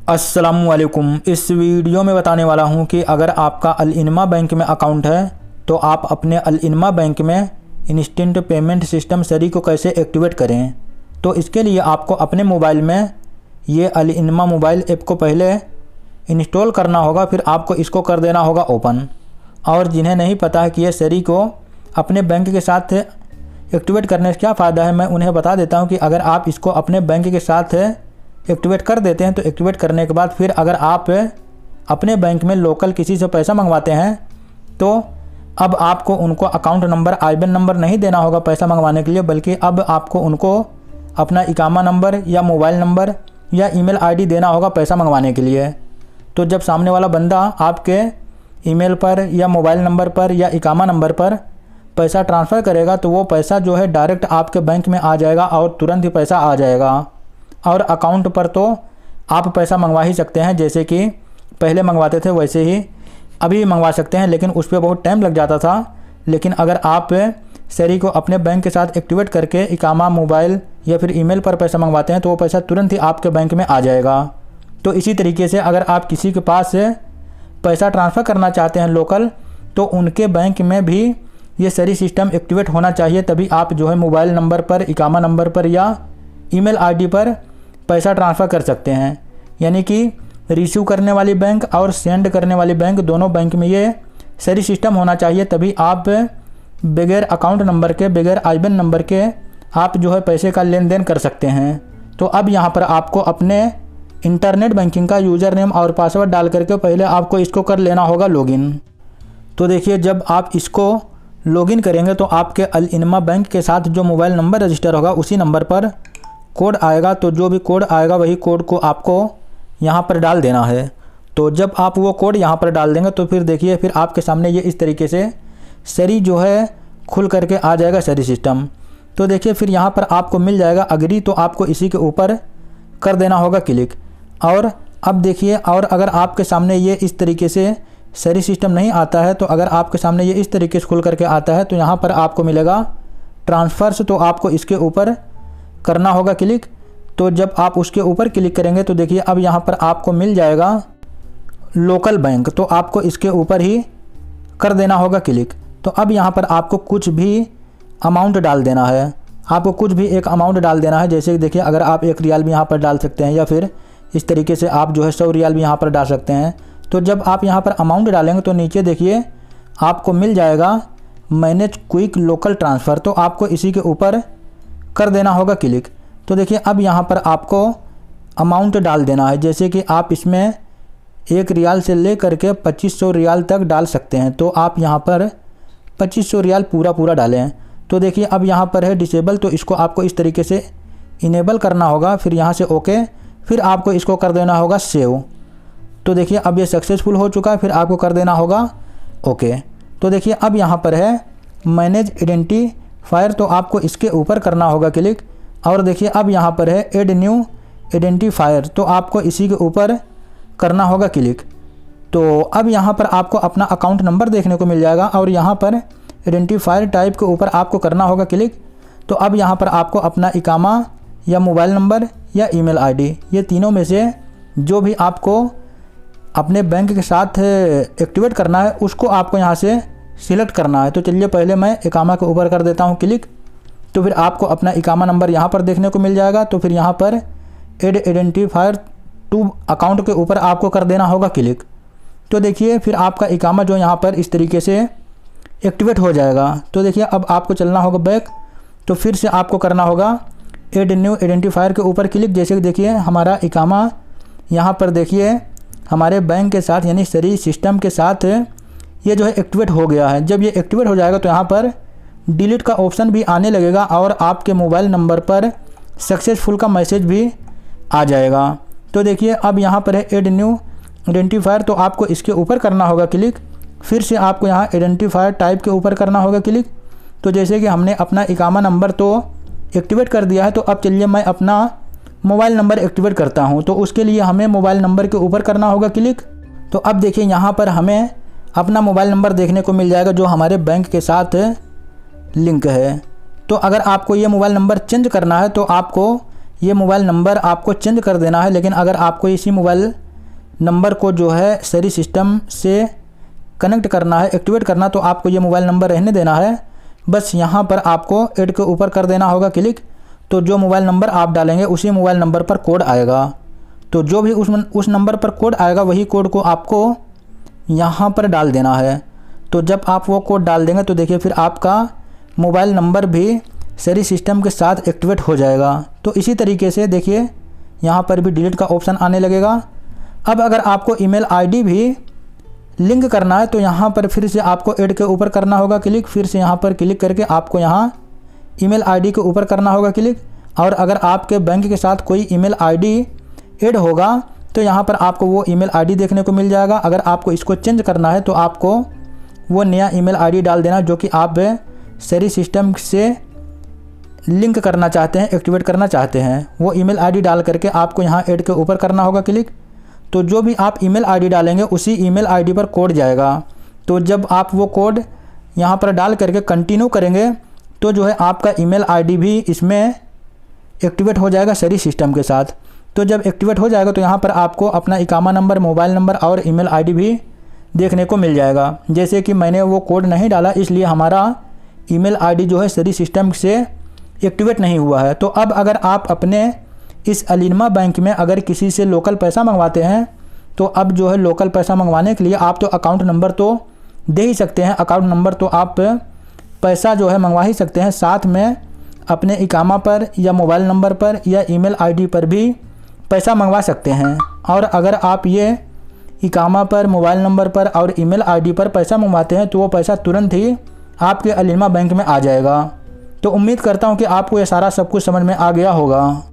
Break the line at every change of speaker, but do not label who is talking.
अस्सलामुअलैकुम। इस वीडियो में बताने वाला हूं कि अगर आपका अल इनमा बैंक में अकाउंट है तो आप अपने अल इनमा बैंक में इंस्टेंट पेमेंट सिस्टम सरी को कैसे एक्टिवेट करें। तो इसके लिए आपको अपने मोबाइल में ये अल इनमा मोबाइल ऐप को पहले इंस्टॉल करना होगा, फिर आपको इसको कर देना होगा ओपन। और जिन्हें नहीं पता है कि ये सरी को अपने बैंक के साथ एक्टिवेट करने से क्या फ़ायदा है, मैं उन्हें बता देता हूँ कि अगर आप इसको अपने बैंक के साथ एक्टिवेट कर देते हैं तो एक्टिवेट करने के बाद फिर अगर आप अपने बैंक में लोकल किसी से पैसा मंगवाते हैं तो अब आपको उनको अकाउंट नंबर आईबैन नंबर नहीं देना होगा पैसा मंगवाने के लिए, बल्कि अब आपको उनको अपना इकामा नंबर या मोबाइल नंबर या ईमेल आईडी देना होगा पैसा मंगवाने के लिए। तो जब सामने वाला बंदा आपके ईमेल पर या मोबाइल नंबर पर या इकामा नंबर पर पैसा ट्रांसफ़र करेगा तो वो पैसा जो है डायरेक्ट आपके बैंक में आ जाएगा और तुरंत ही पैसा आ जाएगा। और अकाउंट पर तो आप पैसा मंगवा ही सकते हैं, जैसे कि पहले मंगवाते थे वैसे ही अभी मंगवा सकते हैं, लेकिन उस पर बहुत टाइम लग जाता था। लेकिन अगर आप सरी को अपने बैंक के साथ एक्टिवेट करके इकामा, मोबाइल या फिर ईमेल पर पैसा मंगवाते हैं तो वो पैसा तुरंत ही आपके बैंक में आ जाएगा। तो इसी तरीके से अगर आप किसी के पास पैसा ट्रांसफ़र करना चाहते हैं लोकल, तो उनके बैंक में भी ये सरी सिस्टम एक्टिवेट होना चाहिए, तभी आप जो है मोबाइल नंबर पर, इकामा नंबर पर या ईमेल आईडी पर पैसा ट्रांसफ़र कर सकते हैं। यानी कि रिसीव करने वाली बैंक और सेंड करने वाली बैंक, दोनों बैंक में ये सरी सिस्टम होना चाहिए, तभी आप बगैर अकाउंट नंबर के, बगैर आईबैन नंबर के आप जो है पैसे का लेन देन कर सकते हैं। तो अब यहाँ पर आपको अपने इंटरनेट बैंकिंग का यूज़र नेम और पासवर्ड डाल करके पहले आपको इसको कर लेना होगा लॉगिन। तो देखिए, जब आप इसको लॉगिन करेंगे तो आपके अल इनमा बैंक के साथ जो मोबाइल नंबर रजिस्टर होगा उसी नंबर पर कोड आएगा। तो जो भी कोड आएगा वही कोड को आपको यहाँ पर डाल देना है। तो जब आप वो कोड यहाँ पर डाल देंगे तो फिर देखिए, फिर आपके सामने ये इस तरीके से सरी जो है खुल करके आ जाएगा सरी सिस्टम। तो देखिए, फिर यहाँ पर आपको मिल जाएगा अग्री, तो आपको इसी के ऊपर कर देना होगा क्लिक। और अब देखिए, और अगर आपके सामने ये इस तरीके से सरी सिस्टम नहीं आता है, तो अगर आपके सामने ये इस तरीके से खुल करके आता है तो यहाँ पर आपको मिलेगा ट्रांसफ़र्स, तो आपको इसके ऊपर करना होगा क्लिक। तो जब आप उसके ऊपर क्लिक करेंगे तो देखिए, अब यहाँ पर आपको मिल जाएगा लोकल बैंक, तो आपको इसके ऊपर ही कर देना होगा क्लिक। तो अब यहाँ पर आपको कुछ भी अमाउंट डाल देना है, आपको कुछ भी एक अमाउंट डाल देना है। जैसे कि देखिए, अगर आप 1 रियाल भी यहाँ पर डाल सकते हैं या फिर इस तरीके से आप जो है 100 रियाल भी यहाँ पर डाल सकते हैं। तो जब आप यहाँ पर अमाउंट डालेंगे तो नीचे देखिए आपको मिल जाएगा मैनेज क्विक लोकल ट्रांसफ़र, तो आपको इसी के ऊपर कर देना होगा क्लिक। तो देखिए, अब यहाँ पर आपको अमाउंट डाल देना है, जैसे कि आप इसमें 1 रियाल से ले करके 2500 रियाल तक डाल सकते हैं। तो आप यहाँ पर 2500 रियाल पूरा डालें। तो देखिए, अब यहाँ पर है डिसेबल, तो इसको आपको इस तरीके से इनेबल करना होगा, फिर यहाँ से ओके, फिर आपको इसको कर देना होगा सेव। तो देखिए, अब ये सक्सेसफुल हो चुका है, फिर आपको कर देना होगा ओके। तो देखिए, अब यहाँ पर है मैनेज आइडेंटिफायर, तो आपको इसके ऊपर करना होगा क्लिक। और देखिए, अब यहाँ पर है ऐड न्यू आइडेंटिफायर, तो आपको इसी के ऊपर करना होगा क्लिक। तो अब यहाँ पर आपको अपना अकाउंट नंबर देखने को मिल जाएगा और यहाँ पर आइडेंटिफायर टाइप के ऊपर आपको करना होगा क्लिक। तो अब यहाँ पर आपको अपना इकामा या मोबाइल नंबर या ईमेल आईडी, ये तीनों में से जो भी आपको अपने बैंक के साथ एक्टिवेट करना है उसको आपको यहाँ से सिलेक्ट करना है। तो चलिए, पहले मैं इकामा के ऊपर कर देता हूँ क्लिक। तो फिर आपको अपना इकामा नंबर यहाँ पर देखने को मिल जाएगा। तो फिर यहाँ पर ऐड आइडेंटिफायर टू अकाउंट के ऊपर आपको कर देना होगा क्लिक। तो देखिए, फिर आपका इकामा जो यहाँ पर इस तरीके से एक्टिवेट हो जाएगा। तो देखिए, अब आपको चलना होगा बैक, तो फिर से आपको करना होगा ऐड न्यू आइडेंटिफायर के ऊपर क्लिक। जैसे कि देखिए, हमारा इकामा यहाँ पर देखिए हमारे बैंक के साथ यानी सरी सिस्टम के साथ ये जो है एक्टिवेट हो गया है। जब ये एक्टिवेट हो जाएगा तो यहाँ पर डिलीट का ऑप्शन भी आने लगेगा और आपके मोबाइल नंबर पर सक्सेसफुल का मैसेज भी आ जाएगा। तो देखिए, अब यहाँ पर है ऐड न्यू आइडेंटिफायर, तो आपको इसके ऊपर करना होगा क्लिक। फिर से आपको यहाँ आइडेंटिफायर टाइप के ऊपर करना होगा क्लिक। तो जैसे कि हमने अपना इकामा नंबर तो एक्टिवेट कर दिया है, तो अब चलिए मैं अपना मोबाइल नंबर एक्टिवेट करता हूं। तो उसके लिए हमें मोबाइल नंबर के ऊपर करना होगा क्लिक। तो अब देखिए, यहाँ पर हमें अपना मोबाइल नंबर देखने को मिल जाएगा जो हमारे बैंक के साथ लिंक है। तो अगर आपको ये मोबाइल नंबर चेंज करना है तो आपको ये मोबाइल नंबर आपको चेंज कर देना है। लेकिन अगर आपको इसी मोबाइल नंबर को जो है सरी सिस्टम से कनेक्ट करना है, एक्टिवेट करना, तो आपको ये मोबाइल नंबर रहने देना है। बस यहाँ पर आपको ऐड के ऊपर कर देना होगा क्लिक। तो जो मोबाइल नंबर आप डालेंगे उसी मोबाइल नंबर पर कोड आएगा। तो जो भी उस नंबर पर कोड आएगा वही कोड को आपको यहाँ पर डाल देना है। तो जब आप वो कोड डाल देंगे तो देखिए फिर आपका मोबाइल नंबर भी सरी सिस्टम के साथ एक्टिवेट हो जाएगा। तो इसी तरीके से देखिए यहाँ पर भी डिलीट का ऑप्शन आने लगेगा। अब अगर आपको ईमेल आईडी भी लिंक करना है तो यहाँ पर फिर से आपको ऐड के ऊपर करना होगा क्लिक। फिर से यहाँ पर क्लिक करके आपको यहाँ ईमेल आईडी के ऊपर करना होगा क्लिक। और अगर आपके बैंक के साथ कोई ईमेल आईडी ऐड होगा तो यहाँ पर आपको वो ईमेल आईडी देखने को मिल जाएगा। अगर आपको इसको चेंज करना है तो आपको वो नया ईमेल आईडी डाल देना जो कि आप सरी सिस्टम से लिंक करना चाहते हैं, एक्टिवेट करना चाहते हैं। वो ईमेल आईडी डाल करके आपको यहाँ ऐड के ऊपर करना होगा क्लिक। तो जो भी आप ईमेल आईडी डालेंगे उसी ईमेल आईडी पर कोड जाएगा। तो जब आप वो कोड यहाँ पर डाल करके कंटिन्यू करेंगे तो जो है आपका ईमेल आईडी भी इसमें एक्टिवेट हो जाएगा सरी सिस्टम के साथ। तो जब एक्टिवेट हो जाएगा तो यहाँ पर आपको अपना इकामा नंबर, मोबाइल नंबर और ईमेल आईडी भी देखने को मिल जाएगा। जैसे कि मैंने वो कोड नहीं डाला इसलिए हमारा ईमेल आईडी जो है सरी सिस्टम से एक्टिवेट नहीं हुआ है। तो अब अगर आप अपने इस अलिनमा बैंक में अगर किसी से लोकल पैसा मंगवाते हैं तो अब जो है लोकल पैसा मंगवाने के लिए आप तो अकाउंट नंबर तो दे ही सकते हैं। अकाउंट नंबर तो आप पैसा जो है मंगवा ही सकते हैं, साथ में अपने इकामा पर या मोबाइल नंबर पर या ईमेल आईडी पर भी पैसा मंगवा सकते हैं। और अगर आप ये इकामा पर, मोबाइल नंबर पर और ईमेल आईडी पर पैसा मंगवाते हैं तो वो पैसा तुरंत ही आपके अलिनमा बैंक में आ जाएगा। तो उम्मीद करता हूँ कि आपको ये सारा सब कुछ समझ में आ गया होगा।